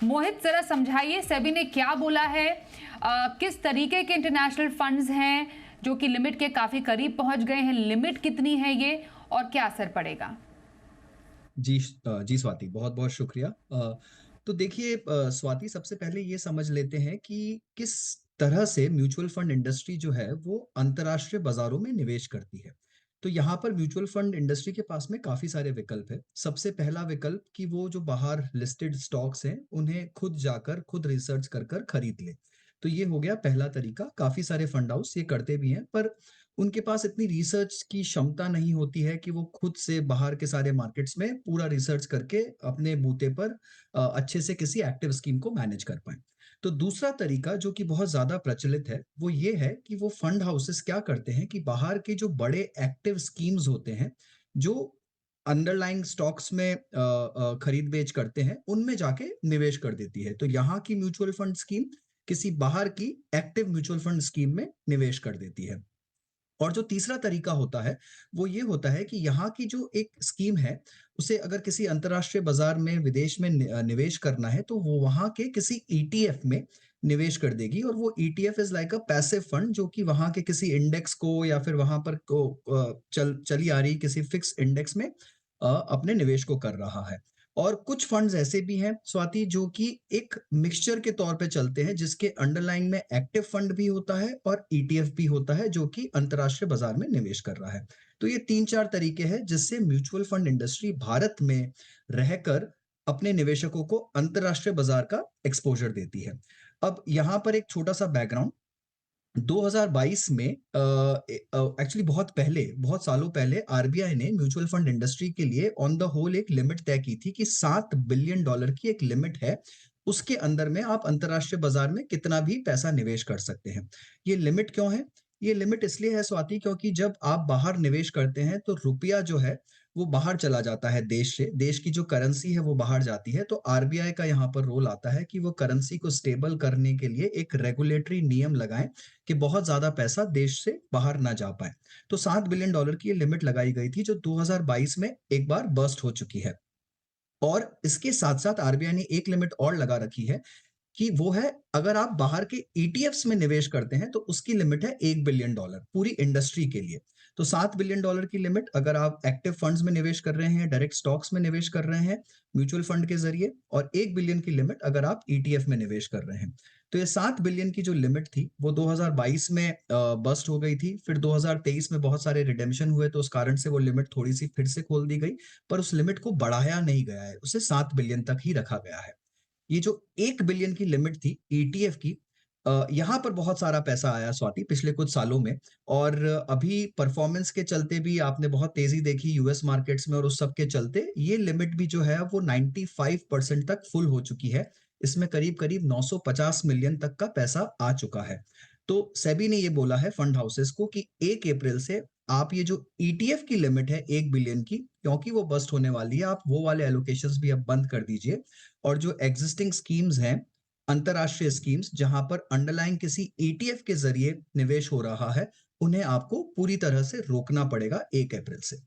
मोहित जरा समझाइए सेबी ने क्या बोला है, किस तरीके के इंटरनेशनल फंड्स हैं जो कि लिमिट के काफी करीब पहुंच गए हैं, लिमिट कितनी है ये और क्या असर पड़ेगा? जी स्वाति, बहुत-बहुत शुक्रिया। तो देखिए स्वाति सबसे पहले ये समझ लेते हैं कि किस तरह से म्यूचुअल फंड इंडस्ट्री जो है वो अंतर्राष्ट्रीय बाज़ारों में निवेश करती है। तो यहाँ पर म्यूचुअल फंड इंडस्ट्री के पास में काफ़ी सारे विकल्प हैं। सबसे पहला विकल्प कि वो जो बाहर लिस्टेड स्टॉक्स हैं, उन्हें खुद जाकर, खुद रिसर्च कर कर खरीद ले। तो ये हो गया पहला तरीका, काफ़ी सारे फंड हाउस ये करते भी हैं, पर उनके पास इतनी रिसर्च की क्षमता नहीं होती है कि वो खुद से बाहर के सारे मार्केट्स में पूरा रिसर्च करके अपने बूते पर अच्छे से किसी एक्टिव स्कीम को मैनेज कर पाएँ। तो दूसरा तरीका जो कि बहुत ज़्यादा प्रचलित है, वो ये है कि वो फंड हाउसेस क्या करते हैं कि बाहर के जो बड़े एक्टिव स्कीम्स होते हैं, जो अंडरलाइंग स्टॉक्स में खरीद-बेच करते हैं, उनमें जाके निवेश कर देती है। तो यहाँ की म्यूचुअल फंड स्कीम किसी बाहर की एक्टिव म्यूचुअल फंड स्कीम में निवेश कर देती है। और जो तीसरा तरीका होता है, वो ये होता है कि यहाँ की जो एक स्कीम है, उसे अगर किसी अंतर्राष्ट्रीय बाज़ार में विदेश में निवेश करना है, तो वो वहाँ के किसी ईटीएफ में निवेश कर देगी और वो ETF is like a passive fund जो कि वहाँ के किसी इंडेक्स को या फिर वहाँ पर चली आ रही किसी फिक्स इंडेक्स में अपने निवेश को कर रहा है। और कुछ फंड्स ऐसे भी हैं स्वाति जो कि एक मिक्सचर के तौर पे चलते हैं जिसके अंडरलाइंग में एक्टिव फंड भी होता है और ईटीएफ भी होता है जो कि अंतर्राष्ट्रीय बाजार में निवेश कर रहा है। तो ये 3-4 तरीके हैं जिससे म्यूचुअल फंड इंडस्ट्री भारत में रहकर अपने निवेशकों को अंतर्राष्ट्रीय बाजार का एक्सपोज़र देती है। अब यहाँ पर एक छोटा-सा बैकग्राउंड 2022 में एक्चुअली बहुत पहले, बहुत सालों पहले आरबीआई ने म्यूचुअल फंड इंडस्ट्री के लिए ऑन द होल एक लिमिट तय की थी कि $7 बिलियन की एक लिमिट है। उसके अंदर में आप अंतर्राष्ट्रीय बाजार में कितना भी पैसा निवेश कर सकते हैं। ये लिमिट क्यों है? ये लिमिट इसलिए है स्वाति क्योंकि जब आप बाहर निवेश करते हैं तो रुपया जो है वो बाहर चला जाता है देश से। देश की जो करेंसी है वो बाहर जाती है। तो आरबीआई का यहाँ पर रोल आता है कि वो करेंसी को स्टेबल करने के लिए एक रेगुलेटरी नियम लगाएँ कि बहुत ज़्यादा पैसा देश से बाहर ना जा पाए। तो $7 बिलियन की ये लिमिट लगाई गई थी जो 2022 में एक बार बर्स्ट हो चुकी है। और इसके साथ-साथ आरबीआई ने एक लिमिट और लगा रखी है कि वो है अगर आप बाहर के ईटीएफ्स में निवेश करते हैं तो उसकी लिमिट है $1 बिलियन पूरी इंडस्ट्री के लिए। तो $7 बिलियन की लिमिट अगर आप एक्टिव फंड्स में निवेश कर रहे हैं, डायरेक्ट स्टॉक्स में निवेश कर रहे हैं, म्यूचुअल फंड के ज़रिए और 1 बिलियन की लिमिट अगर आप ईटीएफ में निवेश कर रहे हैं। तो ये 7 बिलियन की जो लिमिट थी वो 2022 में बस्ट हो गई थी। फिर 2023 में बहुत सारे रिडेम्पशन हुए तो उस कारण से वो लिमिट थोड़ी-सी फिर से खोल दी गई, पर उस लिमिट को बढ़ाया नहीं गया है, उसे 7 बिलियन तक ही रखा गया है। ये जो 1 बिलियन की लिमिट थी ईटीएफ की यहाँ पर बहुत सारा पैसा आया स्वाति पिछले कुछ सालों में और अभी परफॉर्मेंस के चलते भी आपने बहुत तेज़ी देखी यूएस मार्केट्स में और उस सब के चलते ये लिमिट भी जो है वो 95% तक फुल हो चुकी है। इसमें करीब-करीब 950 मिलियन तक का पैसा आ चुका है। तो सेबी ने ये बोला है फंड हाउसेस को कि 1 अप्रैल से आप ये जो ईटीएफ की लिमिट है 1 बिलियन की क्योंकि वो बस्ट होने वाली है, आप वो वाले एलोकेशंस भी अब बंद कर दीजिए और जो एग्जिस्टिंग स्कीम्स हैं, अंतर्राष्ट्रीय स्कीम्स जहां पर अंडरलाइंग किसी ईटीएफ के जरिए निवेश हो रहा है, उन्हें आपको पूरी तरह से रोकना पड़ेगा 1 अप्रैल से।